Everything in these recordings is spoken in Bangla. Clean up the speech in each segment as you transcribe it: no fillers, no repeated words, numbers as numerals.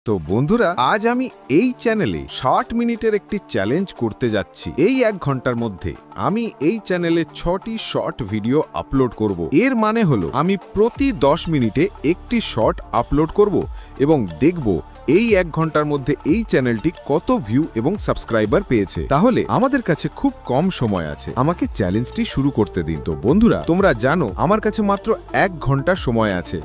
তো বন্ধুরা, আজ আমি এই চ্যানেলে 60 মিনিটের একটি চ্যালেঞ্জ করতে যাচ্ছি। এই 1 ঘন্টার মধ্যে আমি এই চ্যানেলে 6টি শর্ট ভিডিও আপলোড করব। এর মানে হলো আমি প্রতি 10 মিনিটে একটি শর্ট আপলোড করব এবং দেখব এই 1 ঘন্টার মধ্যে এই চ্যানেলটি কত ভিউ এবং সাবস্ক্রাইবার পেয়েছে। তাহলে আমাদের কাছে খুব কম সময় আছে, আমাকে চ্যালেঞ্জটি শুরু করতে দিন। তো বন্ধুরা, তোমরা জানো আমার কাছে মাত্র 1 ঘন্টা সময় আছে।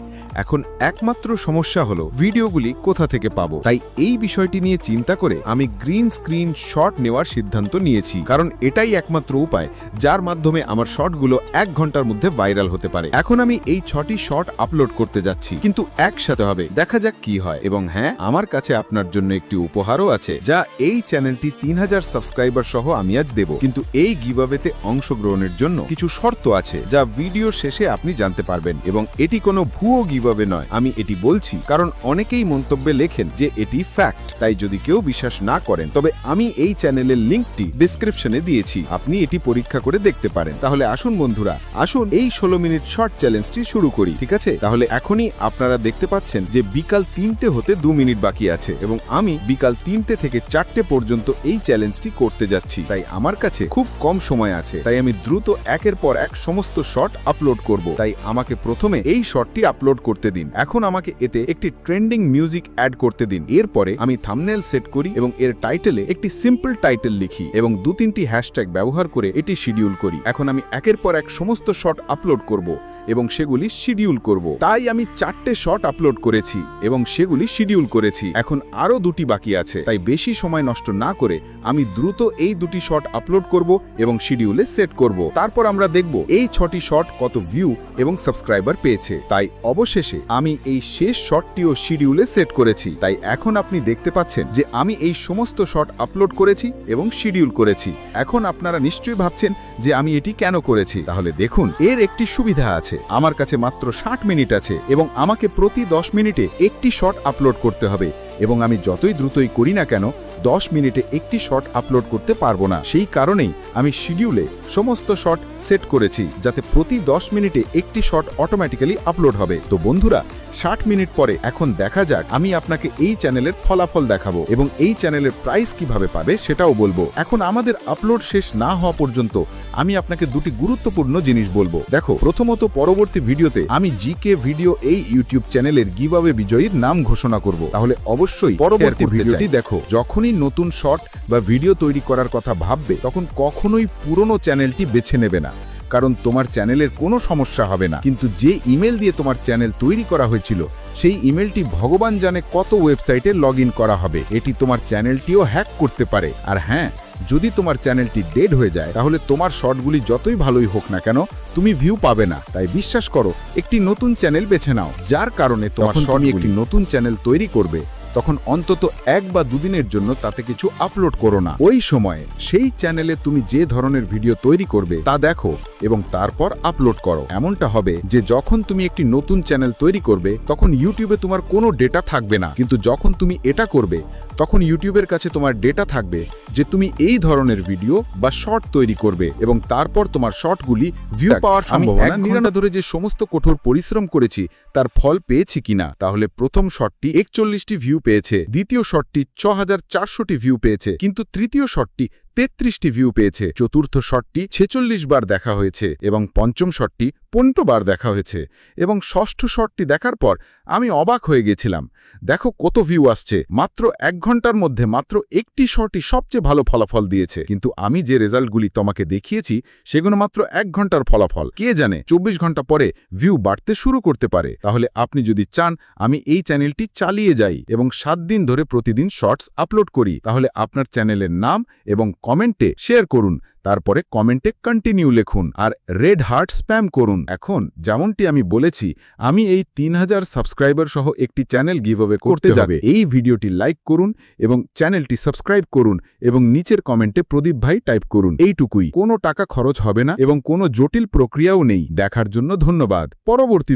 এখন একমাত্র সমস্যা হলো ভিডিওগুলি কোথা থেকে পাবো। তাই এই বিষয়টি নিয়ে চিন্তা করে আমি গ্রিন স্ক্রিন শট নেওয়ার সিদ্ধান্ত নিয়েছি, কারণ এটাই একমাত্র উপায় যার মাধ্যমে আমার শটগুলো 1 ঘন্টার মধ্যে ভাইরাল হতে পারে। এখন আমি এই 6টি শট আপলোড করতে যাচ্ছি, কিন্তু একসাথে হবে, দেখা যাক কি হয়। এবং হ্যাঁ, আমার কাছে আপনার জন্য একটি উপহারও আছে, যা এই চ্যানেলটি 3000 সাবস্ক্রাইবার সহ আমি আজ দেব। কিন্তু এই গিভঅ্যাওয়েতে অংশগ্রহণের জন্য কিছু শর্ত আছে, যা ভিডিওর শেষে আপনি জানতে পারবেন। এবং এটি কোনো ভুয়ো গিভঅ্যাওয়ে নয়, আমি এটি বলছি কারণ অনেকেই মন্তব্যে লেখেন যে এটি ফ্যাক্ট। তাই যদি কেউ বিশ্বাস না করেন, তবে আমি এই চ্যানেলের লিঙ্কটি ডেসক্রিপশনে দিয়েছি, আপনি এটি পরীক্ষা করে দেখতে পারেন। তাহলে আসুন বন্ধুরা, আসুন এই 16 মিনিট শর্ট চ্যালেঞ্জটি শুরু করি, ঠিক আছে? তাহলে এখনই আপনারা দেখতে পাচ্ছেন যে বিকাল 3টে হতে 2 মিনিট বাকি আছে এবং আমি বিকাল 3টে থেকে 4টে পর্যন্ত এই চ্যালেঞ্জটি করতে যাচ্ছি। তাই আমার কাছে খুব কম সময় আছে, তাই আমি দ্রুত একের পর এক সমস্ত শর্ট আপলোড করব। তাই আমাকে প্রথমে এই শর্টটি আপলোড করতে দিন। এখন আমাকে এতে একটি ট্রেন্ডিং মিউজিক অ্যাড করতে দিন। এরপরে আমি থাম্বনেল সেট করি এবং এর টাইটেলে একটি সিম্পল টাইটেল লিখি এবং 2-3টি হ্যাশট্যাগ ব্যবহার করে এটি শিডিউল করি। এখন আমি একের পর এক সমস্ত শর্ট আপলোড করব এবং সেগুলি শিডিউল করব। তাই আমি 4টে শর্ট আপলোড করেছি এবং সেগুলি শিডিউল করেছি। এখন আরও 2টি বাকি আছে, তাই বেশি সময় নষ্ট না করে আমি দ্রুত এই 2টি শর্ট আপলোড করব এবং শিডিউলে সেট করব। তারপর আমরা দেখব এই 6টি শর্ট কত ভিউ এবং সাবস্ক্রাইবার পেয়েছে। তাই অবশেষে আমি এই শেষ শর্টটিও শিডিউলে সেট করেছি। তাই এখন আপনি দেখতে পাচ্ছেন যে আমি এই সমস্ত শর্ট আপলোড করেছি এবং শিডিউল করেছি। এখন আপনারা নিশ্চয়ই ভাবছেন যে আমি এটি কেন করেছি। তাহলে দেখুন, এর একটি সুবিধা আছে। আমার কাছে মাত্র 60 মিনিট আছে এবং আমাকে প্রতি 10 মিনিটে একটি শর্ট আপলোড করতে হবে এবং আমি যতই দ্রুতই করি না কেন 10 মিনিটে একটি শর্ট আপলোড করতে পারবো না। সেই কারণেই আমি শিডিউলে সমস্ত শর্ট সেট করেছি, যাতে প্রতি 10 মিনিটে একটি শর্ট অটোমেটিক্যালি আপলোড হবে। তো বন্ধুরা, 60 মিনিট পরে এখন দেখা যাক, আমি আপনাকে এই চ্যানেলের ফলাফল দেখাবো এবং এই চ্যানেলের প্রাইস কিভাবে পাবে সেটাও বলবো। এখন আমাদের আপলোড শেষ না হওয়া পর্যন্ত আমি আপনাকে 2টি গুরুত্বপূর্ণ জিনিস বলবো। দেখো, প্রথমত পরবর্তী ভিডিওতে আমি জিকে ভিডিও এই ইউটিউব চ্যানেলের গিভঅ্যাওয়ে বিজয়ীর নাম ঘোষণা করব। তাহলে অবশ্যই পরবর্তী ভিডিওটি দেখো। যখনই নতুন শর্ট বা ভিডিও তৈরি করার কথা ভাববে, তখন কখনোই পুরনো চ্যানেলটি বেছে নেবে না, কারণ তোমার চ্যানেলের কোনো সমস্যা হবে না। কিন্তু যে ইমেল দিয়ে তোমার চ্যানেল তৈরি করা হয়েছিল, সেই ইমেলটি ভগবান জানে কত ওয়েবসাইটে লগ ইন করা হবে। এটি তোমার চ্যানেলটিও হ্যাক করতে পারে। আর হ্যাঁ, যদি তোমার চ্যানেলটি ডেড হয়ে যায়, তাহলে তোমার শর্টগুলি যতই ভালোই হোক না কেন, তুমি ভিউ পাবে না। তাই বিশ্বাস করো, একটি নতুন চ্যানেল বেছে নাও, যার কারণে তোমার শর্টগুলি একটি নতুন চ্যানেল তৈরি করবে। তখন অন্তত 1 বা 2 দিনের জন্য তাতে কিছু আপলোড করো না। ওই সময়ে সেই চ্যানেলে তুমি যে ধরনের ভিডিও তৈরি করবে তা দেখো এবং তারপর আপলোড করো। এমনটা হবে যে যখন তুমি একটি নতুন চ্যানেল তৈরি করবে, তখন ইউটিউবে তোমার কোনো ডেটা থাকবে না। কিন্তু যখন তুমি এটা করবে, তখন ইউটিউবের কাছে তোমার ডেটা থাকবে যে তুমি এই ধরনের ভিডিও বা শর্ট তৈরি করবে এবং তারপর তোমার শর্টগুলি ভিউ পাওয়ার সম্ভাবনা। 1 ঘন্টা ধরে যে সমস্ত কঠোর পরিশ্রম করেছি তার ফল পেয়েছি কিনা? তাহলে প্রথম শর্টটি 41টি ভিউ পেয়েছে, দ্বিতীয় শর্টটি 6400টি ভিউ পেয়েছে, কিন্তু তৃতীয় শর্টটি 33টি ভিউ পেয়েছে, চতুর্থ শটটি 46 বার দেখা হয়েছে এবং পঞ্চম শটটি 15 বার দেখা হয়েছে এবং ষষ্ঠ শটটি দেখার পর আমি অবাক হয়ে গেছিলাম। দেখো কত ভিউ আসছে। মাত্র 1 ঘন্টার মধ্যে মাত্র একটি শটই সবচেয়ে ভালো ফলাফল দিয়েছে। কিন্তু আমি যে রেজাল্টগুলি তোমাকে দেখিয়েছি সেগুলো মাত্র 1 ঘন্টার ফলাফল। কে জানে 24 ঘন্টা পরে ভিউ বাড়তে শুরু করতে পারে। তাহলে আপনি যদি চান আমি এই চ্যানেলটি চালিয়ে যাই এবং 7 দিন ধরে প্রতিদিন শর্টস আপলোড করি, তাহলে আপনার চ্যানেলের নাম এবং কমেন্টে শেয়ার করুন, তারপরে কমেন্টে কন্টিনিউ লিখুন আর রেড হার্ট স্প্যাম করুন। এখন যেমনটি আমি বলেছি, আমি এই 3000 সাবস্ক্রাইবার সহ একটি চ্যানেল গিভঅ্যাওয়ে করতে যাবে। এই ভিডিওটি লাইক করুন এবং চ্যানেলটি সাবস্ক্রাইব করুন এবং নিচের কমেন্টে প্রদীপ ভাই টাইপ করুন। এইটুকুই, কোনো টাকা খরচ হবে না এবং কোনো জটিল প্রক্রিয়াও নেই। দেখার জন্য ধন্যবাদ। পরবর্তী